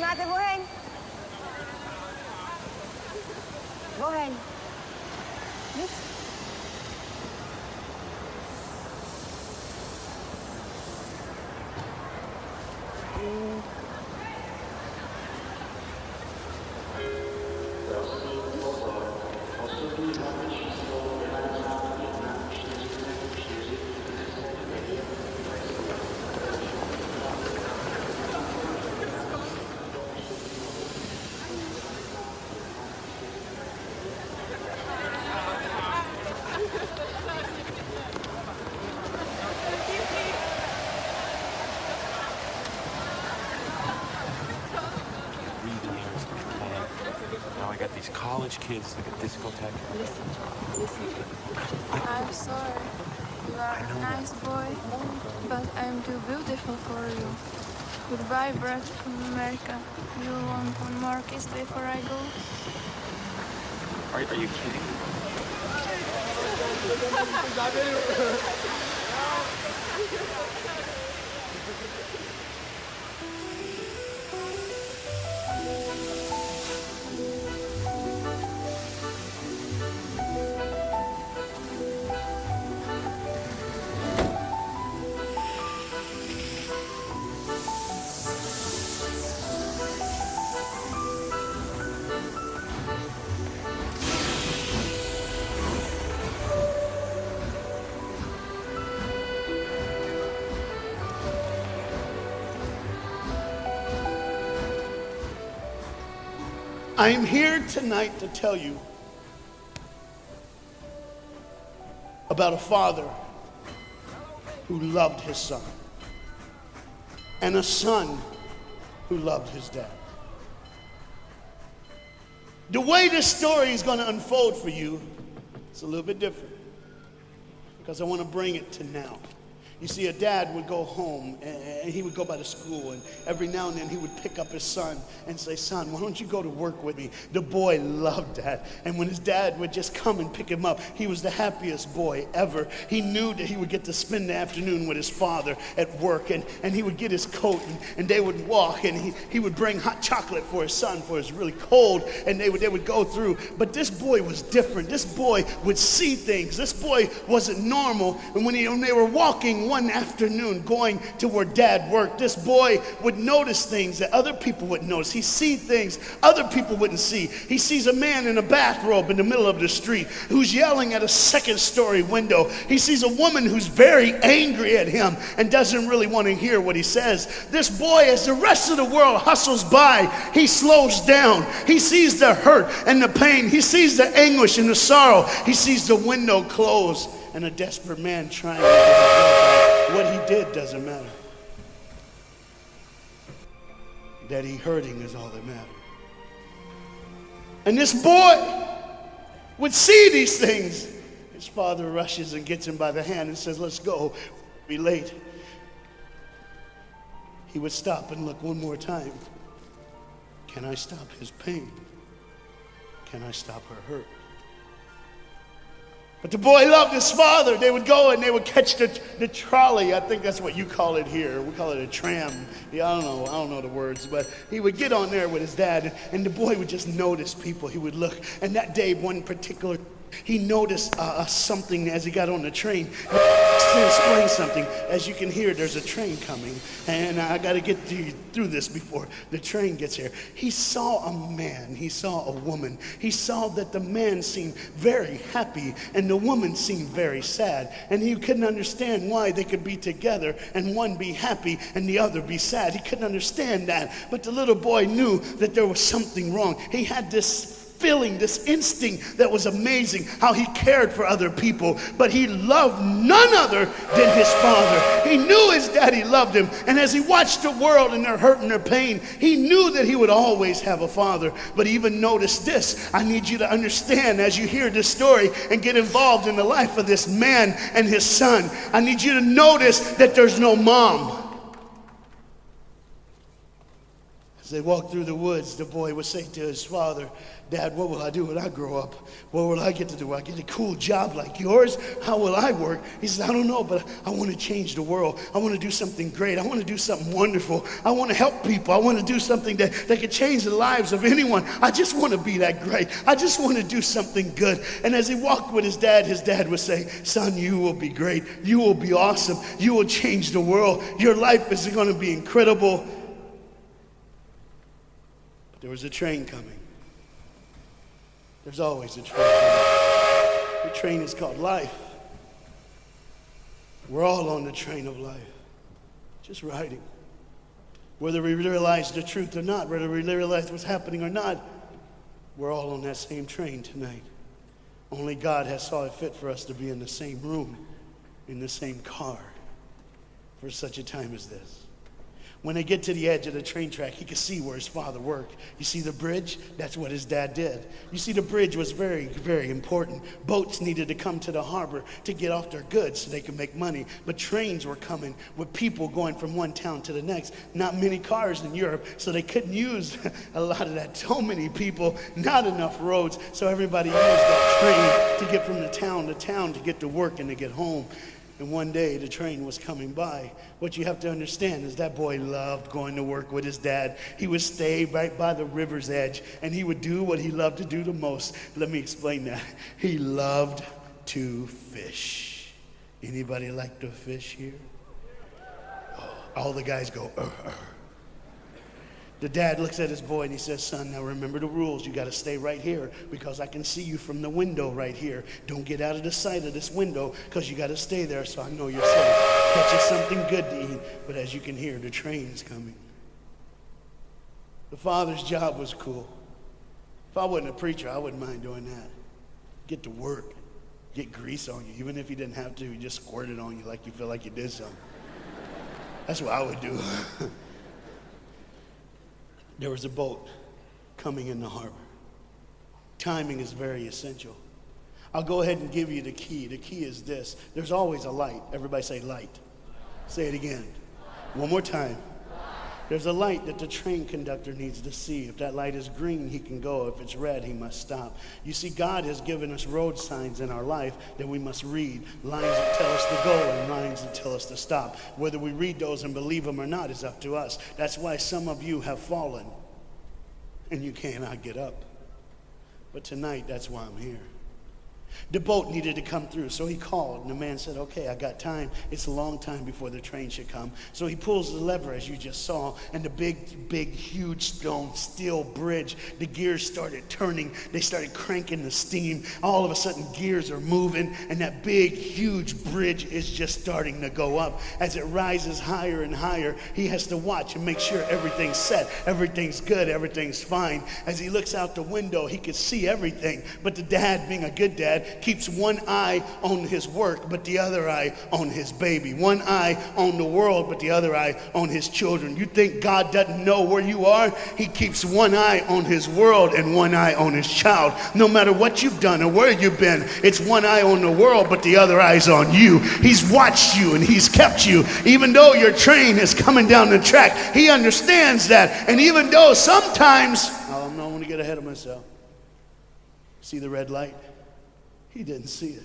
Máte oheň? Oheň. Nic. Now I got these college kids like a discotheque. Listen. I'm sorry. You are a nice boy, but I'm too beautiful for you. Goodbye, Brad from America. You want one more kiss before I go? Are you kidding? I'm here tonight to tell you about a father who loved his son and a son who loved his dad. The way this story is going to unfold for you is a little bit different because I want to bring it to now. You see, a dad would go home and he would go by the school, and every now and then he would pick up his son and say, "Son, why don't you go to work with me?" The boy loved that. And when his dad would just come and pick him up, he was the happiest boy ever. He knew that he would get to spend the afternoon with his father at work, and he would get his coat, and they would walk, and he would bring hot chocolate for his son, for it's really cold, and they would go through. But this boy was different. This boy would see things. This boy wasn't normal. And when they were walking one afternoon going to where dad worked, this boy would notice things that other people wouldn't notice. He see things other people wouldn't see. He sees a man in a bathrobe in the middle of the street who's yelling at a second-story window. He sees a woman who's very angry at him and doesn't really want to hear what he says. This boy, as the rest of the world hustles by, he slows down. He sees the hurt and the pain. He sees the anguish and the sorrow. He sees the window close and a desperate man trying to get his what he did doesn't matter. That he hurting is all that matters. And this boy would see these things. His father rushes and gets him by the hand and says, "Let's go. We'll be late." He would stop and look one more time. Can I stop his pain? Can I stop her hurt? But the boy loved his father. They would go and they would catch the trolley. I think that's what you call it here. We call it a tram. Yeah, I don't know the words, but he would get on there with his dad, and the boy would just notice people. He would look, and that day, one particular, he noticed something as he got on the train. To explain something, as you can hear, there's a train coming, and I got to get through this before the train gets here. He saw a man, he saw a woman. He saw that the man seemed very happy, and the woman seemed very sad, and he couldn't understand why they could be together and one be happy and the other be sad. He couldn't understand that, but the little boy knew that there was something wrong. He had this feeling, this instinct that was amazing, how he cared for other people, but he loved none other than his father. He knew his daddy loved him, and as he watched the world and their hurt and their pain, he knew that he would always have a father. But even notice this, I need you to understand as you hear this story and get involved in the life of this man and his son, I need you to notice that there's no mom. As they walked through the woods, the boy would say to his father, Dad, what will I do when I grow up? What will I get to do? Will I get a cool job like yours? How will I work? He says, I don't know, but I want to change the world. I want to do something great. I want to do something wonderful. I want to help people. I want to do something that could change the lives of anyone. I just want to be that great. I just want to do something good. And as he walked with his dad would say, son, you will be great. You will be awesome. You will change the world. Your life is going to be incredible. But there was a train coming. There's always a train coming. The train is called life. We're all on the train of life, just riding. Whether we realize the truth or not, whether we realize what's happening or not, we're all on that same train tonight. Only God has saw it fit for us to be in the same room, in the same car, for such a time as this. When they get to the edge of the train track, he could see where his father worked. You see the bridge? That's what his dad did. You see, the bridge was very, very important. Boats needed to come to the harbor to get off their goods so they could make money. But trains were coming with people going from one town to the next. Not many cars in Europe, so they couldn't use a lot of that. So many people, not enough roads, so everybody used that train to get from the town to town to get to work and to get home. And one day the train was coming by. What you have to understand is that boy loved going to work with his dad. He would stay right by the river's edge, and he would do what he loved to do the most. Let me explain that. He loved to fish. Anybody like to fish here? Oh, all the guys go, The dad looks at his boy and he says, son, now remember the rules. You got to stay right here because I can see you from the window right here. Don't get out of the sight of this window because you got to stay there so I know you're safe. Catch you something good to eat. But as you can hear, the train's coming. The father's job was cool. If I wasn't a preacher, I wouldn't mind doing that. Get to work. Get grease on you. Even if you didn't have to, you just squirt it on you like you feel like you did something. That's what I would do. There was a boat coming in the harbor. Timing is very essential. I'll go ahead and give you the key. The key is this. There's always a light. Everybody say light. Say it again. One more time. There's a light that the train conductor needs to see. If that light is green, he can go. If it's red, he must stop. You see, God has given us road signs in our life that we must read. Lines that tell us to go and lines that tell us to stop. Whether we read those and believe them or not is up to us. That's why some of you have fallen and you cannot get up. But tonight, that's why I'm here. The boat needed to come through, so he called, and the man said, okay, I got time. It's a long time before the train should come. So he pulls the lever, as you just saw, and the big, huge stone steel bridge, the gears started turning. They started cranking the steam. All of a sudden, gears are moving, and that big, huge bridge is just starting to go up. As it rises higher and higher, he has to watch and make sure everything's set, everything's good, everything's fine. As he looks out the window, he could see everything, but the dad, being a good dad, keeps one eye on his work, but the other eye on his baby. One eye on the world, but the other eye on his children. You think God doesn't know where you are? He keeps one eye on his world and one eye on his child. No matter what you've done or where you've been, it's one eye on the world, but the other eye's on you. He's watched you and he's kept you. Even though your train is coming down the track, he understands that. And even though sometimes, I don't want to get ahead of myself. See the red light? He didn't see it.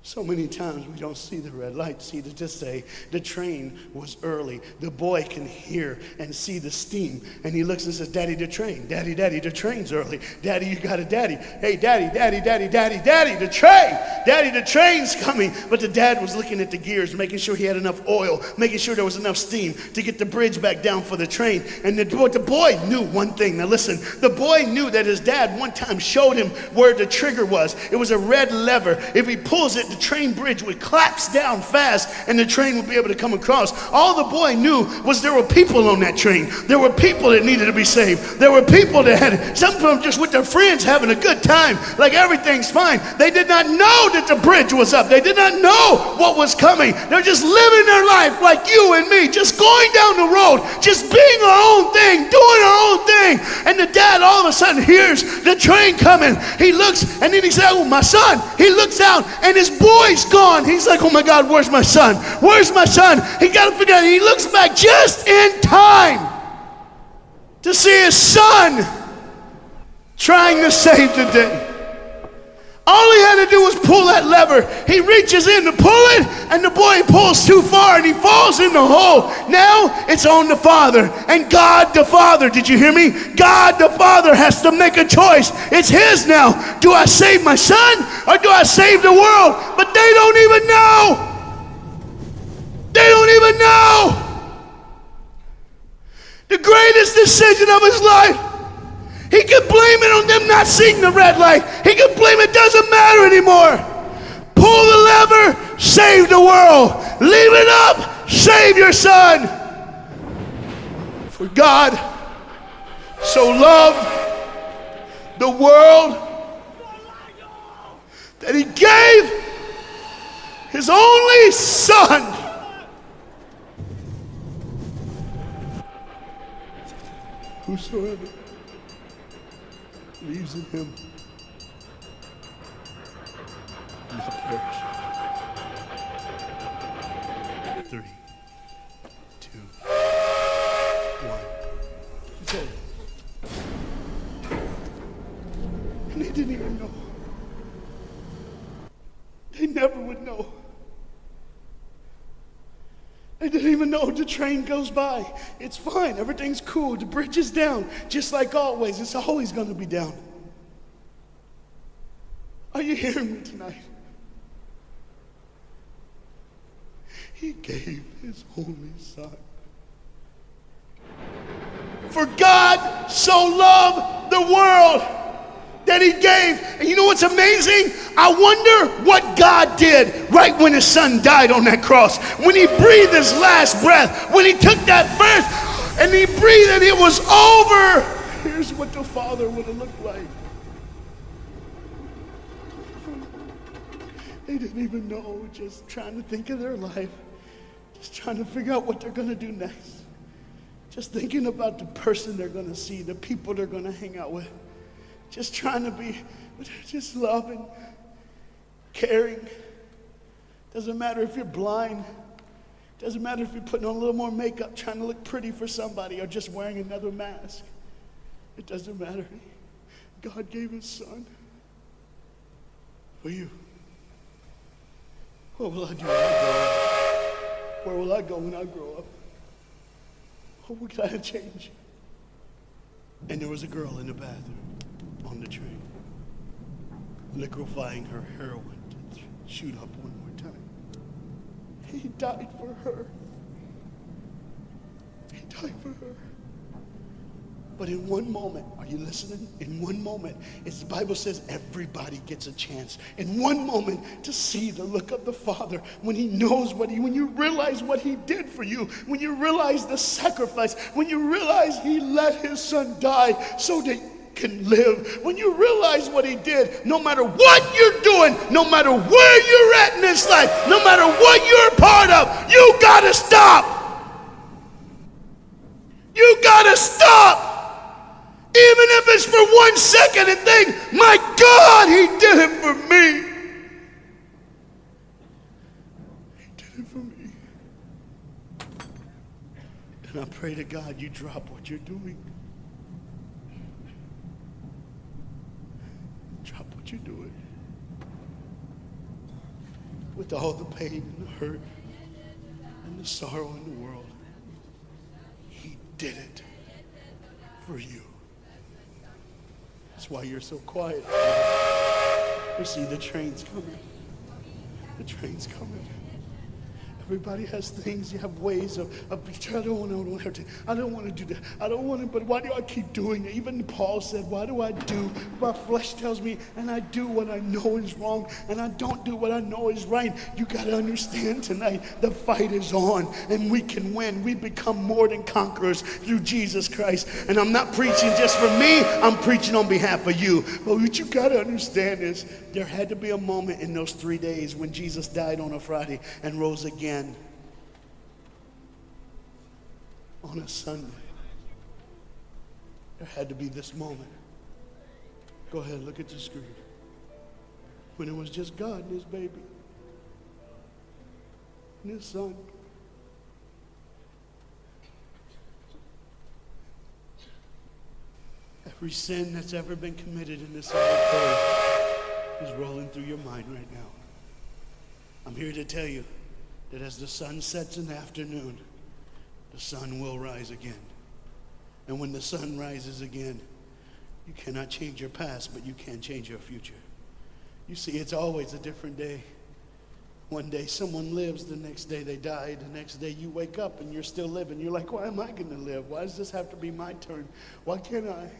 So many times we don't see the red light. See, to just say the train was early. The boy can hear and see the steam. And he looks and says, Daddy, the train. Daddy, the train's early. Daddy, you got a daddy. Hey, Daddy, the train. Daddy, the train's coming. But the dad was looking at the gears, making sure he had enough oil, making sure there was enough steam to get the bridge back down for the train. And the boy knew one thing. Now listen, the boy knew that his dad one time showed him where the trigger was. It was a red lever. If he pulls it that the train bridge would collapse down fast and the train would be able to come across. All the boy knew was there were people on that train. There were people that needed to be saved. There were people that had, some of them just with their friends having a good time, like everything's fine. They did not know that the bridge was up. They did not know what was coming. They're just living their life like you and me, just going down the road, just being our own thing, doing our own thing. And the dad all of a sudden hears the train coming. He looks and then he said, oh, my son. He looks out and his boy's gone. He's like, oh my God, where's my son? Where's my son? He got to figure out. He looks back just in time to see his son trying to save the day. All he had to do was pull that lever. He reaches in to pull it, and the boy pulls too far, and he falls in the hole. Now it's on the father. And God the Father, did you hear me? God the Father has to make a choice. It's his now. Do I save my son, or do I save the world? But they don't even know. They don't even know. The greatest decision of his life. He could blame it on them not seeing the red light. He could blame it doesn't matter anymore. Pull the lever, save the world. Leave it up, save your son. For God so loved the world that he gave his only son. Whosoever believes in him will not perish. 3, 2, 1. It's over. And they didn't even know. They never would know. They didn't even know. The train goes by. It's fine. Everything's cool. The bridge is down. Just like always. It's always going to be down. Are you hearing me tonight? He gave his only son. For God so loved the world that he gave. And you know what's amazing? I wonder what God did right when his son died on that cross. When he breathed his last breath. When he took that breath and he breathed and it was over. Here's what the Father would have looked like. They didn't even know, just trying to think of their life. Just trying to figure out what they're going to do next. Just thinking about the person they're going to see, the people they're going to hang out with. Just trying to be, just loving, caring. Doesn't matter if you're blind. Doesn't matter if you're putting on a little more makeup, trying to look pretty for somebody, or just wearing another mask. It doesn't matter. God gave his son for you. What will I do when I grow up? Where will I go when I grow up? What can I change? And there was a girl in the bathroom on the train, liquefying her heroin to shoot up one more time. He died for her. He died for her. But in one moment, are you listening? In one moment, as the Bible says, everybody gets a chance. In one moment to see the look of the Father when he knows when you realize what he did for you, when you realize the sacrifice, when you realize he let his son die so that you can live, when you realize what he did, no matter what you're doing, no matter where you're at in this life, no matter what you're a part of, you gotta stop. You gotta stop. Even if it's for 1 second and think, my God, he did it for me. He did it for me. And I pray to God you drop what you're doing. Drop what you're doing. With all the pain and the hurt and the sorrow in the world, he did it for you. That's why you're so quiet. You see, the train's coming. The train's coming. Everybody has things. You have ways of I don't want to. I don't want to do that. I don't want to, but why do I keep doing it? Even Paul said, why do I do? My flesh tells me, and I do what I know is wrong, and I don't do what I know is right. You got to understand tonight, the fight is on, and we can win. We become more than conquerors through Jesus Christ. And I'm not preaching just for me. I'm preaching on behalf of you. But what you got to understand is there had to be a moment in those 3 days when Jesus died on a Friday and rose again on a Sunday. There had to be this moment. Go ahead, look at the screen. When it was just God and his baby and his son. Every sin that's ever been committed in this earth is rolling through your mind right now. I'm here to tell you that as the sun sets in the afternoon, the sun will rise again. And when the sun rises again, you cannot change your past, but you can change your future. You see, it's always a different day. One day someone lives, the next day they die, the next day you wake up and you're still living. You're like, why am I going to live? Why does this have to be my turn? Why can't I?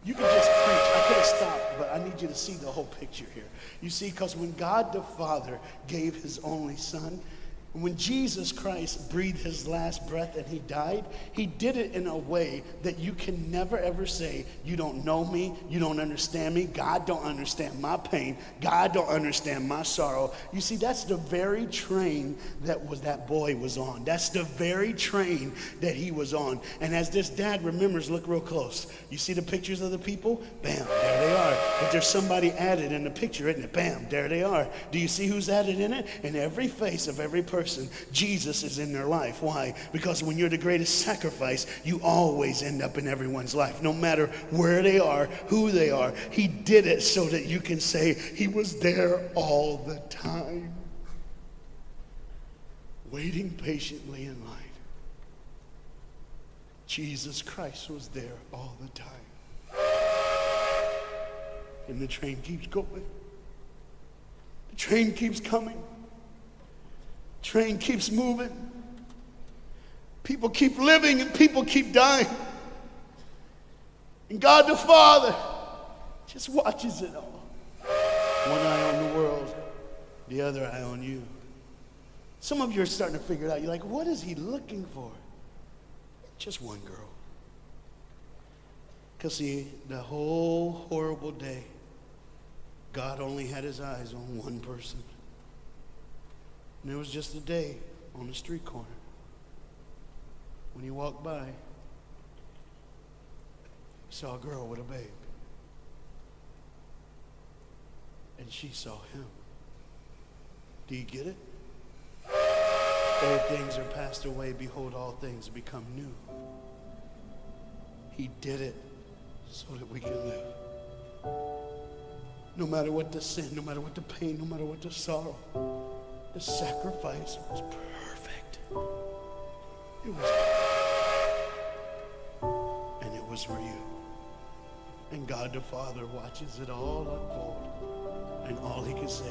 You can just preach. I could have stopped, but I need you to see the whole picture here. You see, because when God the Father gave his only son, when Jesus Christ breathed his last breath and he died, he did it in a way that you can never ever say, you don't know me, you don't understand me, God don't understand my pain, God don't understand my sorrow. You see, that's the very train that boy was on. That's the very train that he was on. And as this dad remembers, look real close. You see the pictures of the people? Bam, there they are. But there's somebody added in the picture, isn't it? Bam, there they are. Do you see who's added in it? In every face of every person, Jesus is in their life. Why? Because when you're the greatest sacrifice, you always end up in everyone's life, no matter where they are, who they are. He did it so that you can say he was there all the time, waiting patiently in line. Jesus Christ was there all the time. And the train keeps going. The train keeps coming. Train keeps moving. People keep living and people keep dying. And God the Father just watches it all. One eye on the world, the other eye on you. Some of you are starting to figure it out. You're like, what is he looking for? Just one girl. Because see, the whole horrible day, God only had his eyes on one person. And it was just a day on the street corner. When he walked by, he saw a girl with a babe. And she saw him. Do you get it? Old things are passed away. Behold, all things become new. He did it so that we can live. No matter what the sin, no matter what the pain, no matter what the sorrow, the sacrifice was perfect. It was perfect. And it was for you. And God the Father watches it all unfold. And all he can say